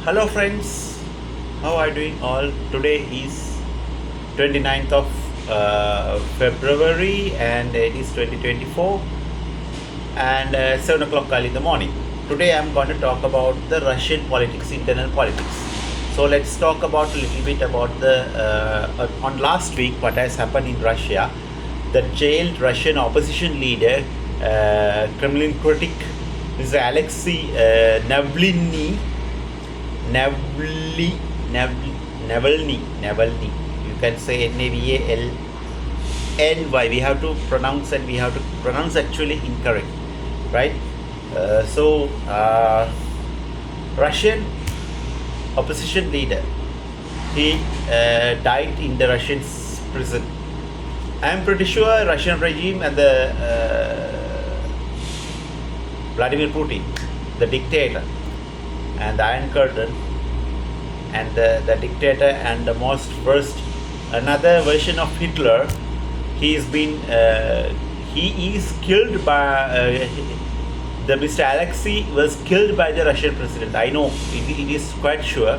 Hello friends, how are you doing all? Today is 29th of February and it is 2024 and 7 o'clock early in the morning. Today I'm going to talk about the Russian politics, internal politics. So let's talk about a little bit about on last week what has happened in Russia. The jailed Russian opposition leader, Kremlin critic, Mr. Alexei Navalny. You can say Navalny. We have to pronounce and we have to pronounce actually incorrect, right? Russian opposition leader. He died in the Russian prison. I am pretty sure Russian regime and the Vladimir Putin, the dictator, and the Iron Curtain, and the dictator and the most first another version of Hitler. He is killed by the Mr. Alexei was killed by the Russian president. I know it is quite sure.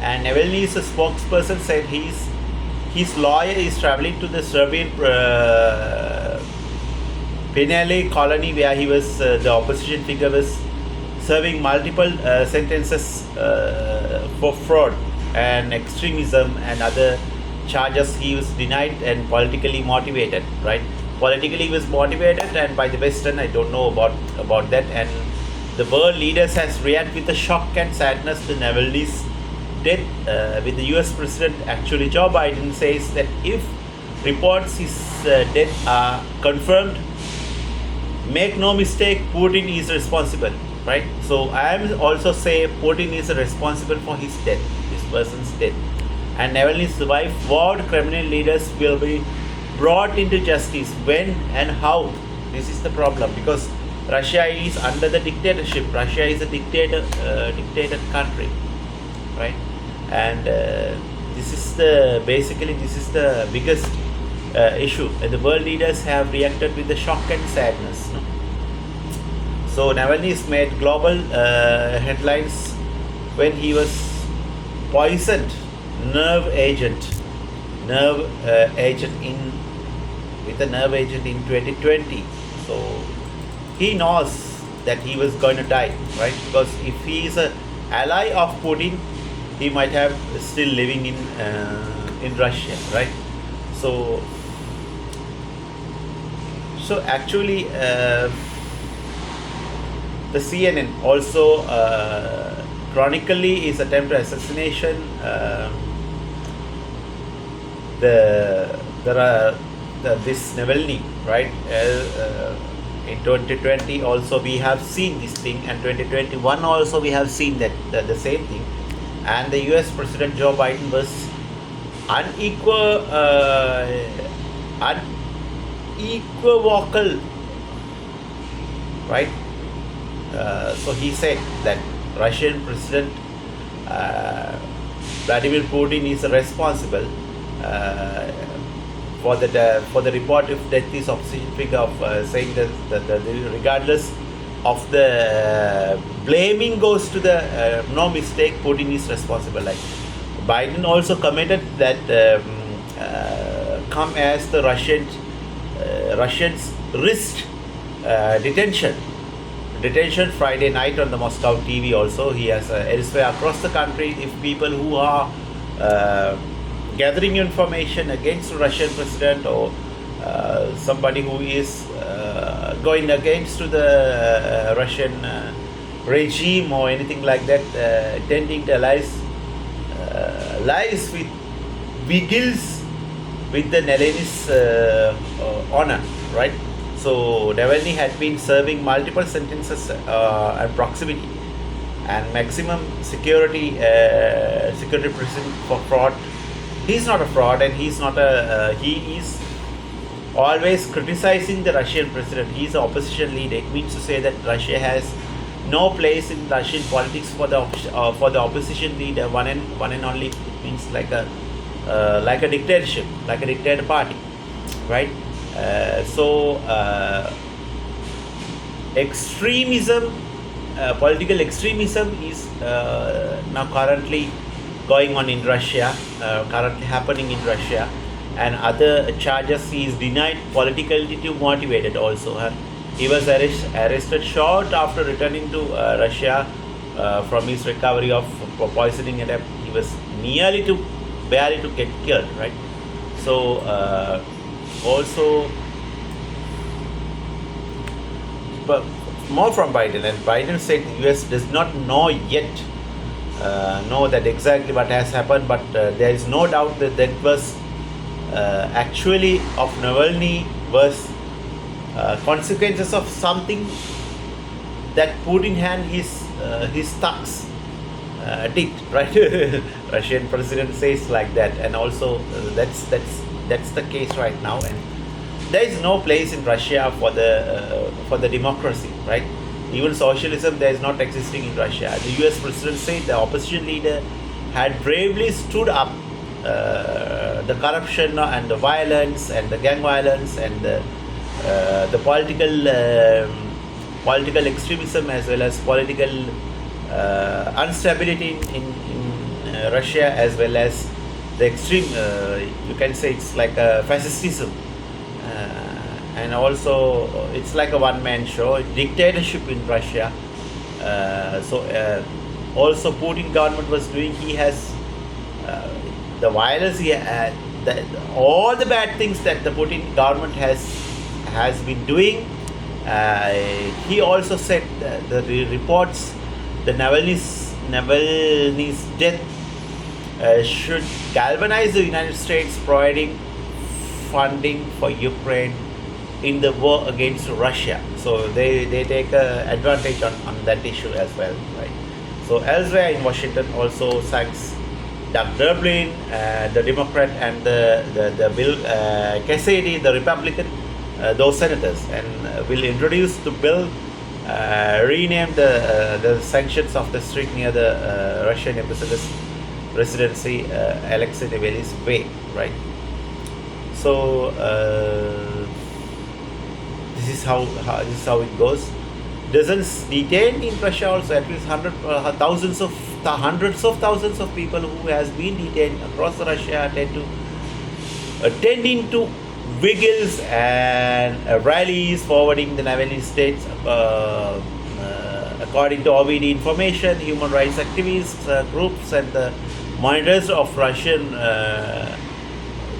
And Navalny's spokesperson said his lawyer is traveling to the Serbian Penale colony where he was the opposition figure was serving multiple sentences for fraud and extremism and other charges. He was denied and politically motivated, right? Politically he was motivated and by the Western, I don't know about that. And the world leaders has reacted with the shock and sadness to Navalny's death. With the US President, actually Joe Biden says that if reports his death are confirmed, make no mistake, Putin is responsible, right? So I am also say Putin is responsible for his death, this person's death. And Navalny's wife vowed Kremlin leaders will be brought into justice. When and how? This is the problem, because Russia is under the dictatorship. Russia is a dictator country, right? And this is the biggest issue. And the world leaders have reacted with the shock and sadness. No? So Navalny's made global headlines when he was poisoned nerve agent with a nerve agent in 2020. So he knows that he was going to die, right? Because if he is an ally of Putin, he might have still living in Russia, right? So actually the CNN also chronically his attempted assassination. This Navalny, right? In 2020 also we have seen this thing, and 2021 also we have seen that the same thing. And the US President Joe Biden was unequivocal, right? So he said that Russian President Vladimir Putin is responsible for the report of death is opposition figure of saying that regardless of the blaming goes to the no mistake, Putin is responsible. Like Biden also commented that come as the Russians risked detention Friday night on the Moscow TV. Also he has elsewhere across the country, if people who are gathering information against the Russian president or somebody who is going against to the Russian regime or anything like that, tending to lies with begils with the Navalny's honor, right? So Navalny had been serving multiple sentences at proximity and maximum security prison for fraud. He's not a fraud, and he's not he is always criticizing the Russian president. He's an opposition leader. It means to say that Russia has no place in Russian politics for the opposition leader. One and only. It means like a dictatorship, like a dictator party, right? Extremism political extremism is now currently going on in Russia, currently happening in Russia, and other charges he is denied politically motivated also. He was arrested short after returning to Russia from his recovery of poisoning attempt. He was barely to get killed, right? So also, but more from Biden, and Biden said the US does not know yet know that exactly what has happened, but there is no doubt that that was actually of Navalny was consequences of something that Putin and his thugs did, right? Russian president says like that, and also that's the case right now, and there is no place in Russia for the democracy, right? Even socialism, there is not existing in Russia. The US president said the opposition leader had bravely stood up the corruption and the violence and the gang violence and the political extremism, as well as political instability in Russia, as well as the extreme, you can say it's like a fascism, and also it's like a one-man show, dictatorship in Russia. Also Putin government was doing, he has the violence, all the bad things that the Putin government has been doing. He also said the reports, the Navalny's death should galvanize the United States providing funding for Ukraine in the war against Russia. So they take advantage on that issue as well, right? So elsewhere in Washington also thanks Doug Durbin, the Democrat, and the Bill Cassidy, the Republican, those senators, and will introduce the bill, rename the sanctions of the street near the Russian residency, Alexei Navalny's way, right? So this is how it goes. Dozens detained in Russia also, at least hundreds of thousands of people who has been detained across Russia attending to vigils and rallies forwarding the Navalny states. According to OVD information, human rights activists groups and the monitors of Russian,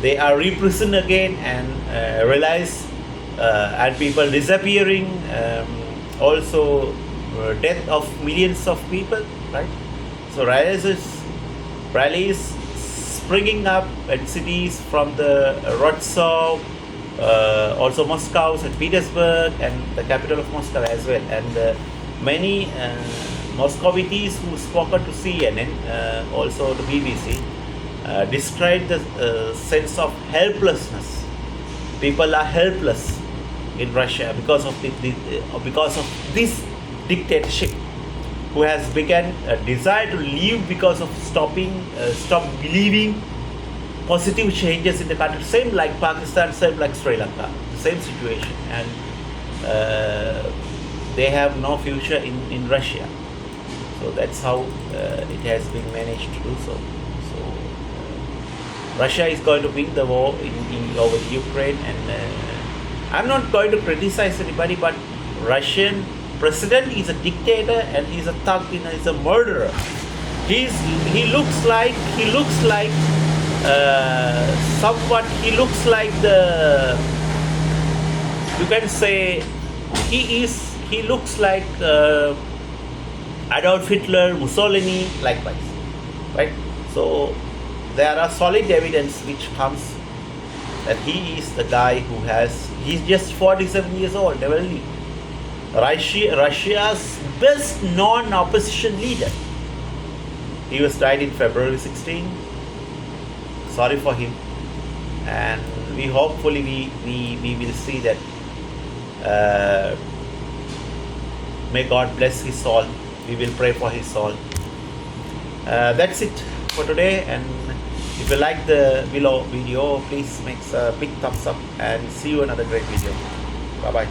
they are reprisoned again and realize and people disappearing, also death of millions of people, right? So rallies springing up at cities from the Rostov, also Moscow, St. Petersburg, and the capital of Moscow as well. And many Moscovites who spoken to CNN, also the BBC, described the sense of helplessness. People are helpless in Russia because of this dictatorship, who has begun a desire to leave because of stop believing positive changes in the country. Same like Pakistan, same like Sri Lanka, the same situation, and they have no future in Russia. So that's how it has been managed to do so. Russia is going to win the war over Ukraine, and I'm not going to criticize anybody, but Russian president is a dictator and he's a thug, he's a murderer. He looks like somewhat. He looks like you can say he looks like Adolf Hitler, Mussolini, likewise, right? So there are solid evidence which comes that he is the guy he's just 47 years old, Navalny, Russia's best known opposition leader. He was died in February 16. Sorry for him, and we hopefully we will see that. May God bless his soul. We will pray for his soul. That's it for today, and if you like the below video, please make a big thumbs up, and see you another great video. Bye bye.